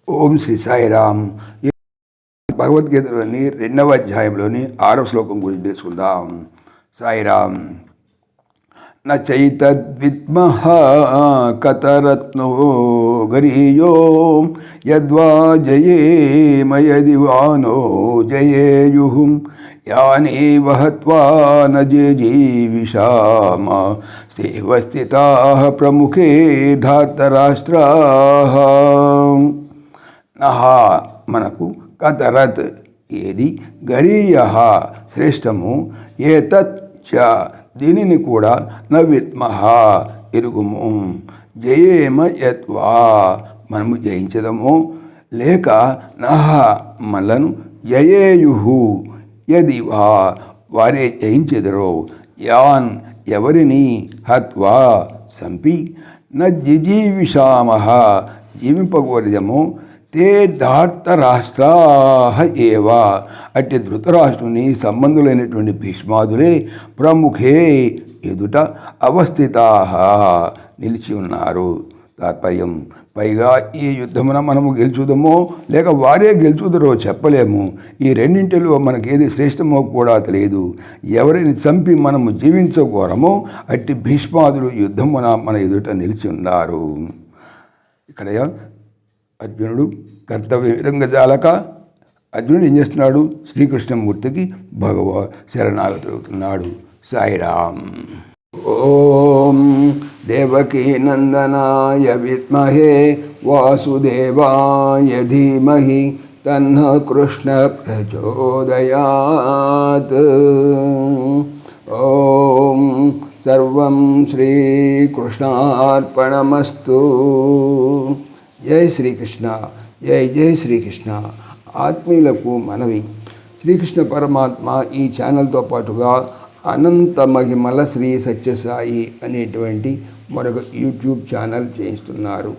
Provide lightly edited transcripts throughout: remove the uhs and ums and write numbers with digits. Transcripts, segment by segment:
ఓం శ్రీ సాయిరామ్. భగవద్గీతలోని 2వ అధ్యాయంలోని 6వ శ్లోకం గురించి తెలుసుకుందాం. సాయిరామ్. నైతద్విద్మః కతరత్నో గరీయో యద్వా జయేమ యది వానో జయేయుః యానేవ హత్వా న జీవిషామ స్థితాః ప్రముఖే ధార్తరాష్ట్రాః. నహ మనకు కతరత్ ఏది, గరీయ శ్రేష్టము, ఏతత్ చ దీనిని కూడా న విద్మః ఎరుగుము, జయేమ యద్వా మనము జయించదము, లేక నహ మనలను జయేయుః యది వా వారే జయించెదరో, యాన్ ఎవరిని, హత్వా సంపి, న జిజీవిషామః జీవింపగోరదము, తే ధార్తరాష్ట్రాః ఏవ అట్టి ధృతరాష్ట్రుని సంబంధులైనటువంటి భీష్మాదులే ప్రముఖే ఎదుట అవస్థితాః నిలిచి ఉన్నారు. తాత్పర్యం, పైగా ఈ యుద్ధమున మనము గెలుచుదమో లేక వారే గెలుచుదరో చెప్పలేము. ఈ రెండింటిలో మనకేది శ్రేష్టమో కూడా తెలియదు. ఎవరిని చంపి మనము జీవించగోరమో అట్టి భీష్మాదులు యుద్ధమున మన ఎదుట నిలిచి ఉన్నారు. ఇక్కడ అర్జునుడు కర్తవ్య విరంగజాలక అర్జునుడు ఏం చేస్తున్నాడు? శ్రీకృష్ణమూర్తికి శరణాగతుడవుతున్నాడు. సాయిరామ్. ఓం దేవకీ నందనాయ విద్మహే వాసుదేవాయ ధీమహి తన్నః కృష్ణ ప్రచోదయాత్. ఓం సర్వం శ్రీకృష్ణార్పణమస్తు. జై శ్రీకృష్ణ. జై జై శ్రీకృష్ణ. ఆత్మీయులకు మనవి, శ్రీకృష్ణ పరమాత్మ ఈ ఛానల్తో పాటుగా అనంత మహిమల శ్రీ సత్యసాయి అనేటువంటి మరొక యూట్యూబ్ ఛానల్ చేయిస్తున్నారు.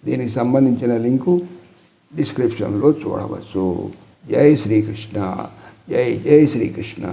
దీనికి సంబంధించిన లింకు డిస్క్రిప్షన్లో చూడవచ్చు. జై శ్రీకృష్ణ. జై జై శ్రీకృష్ణ.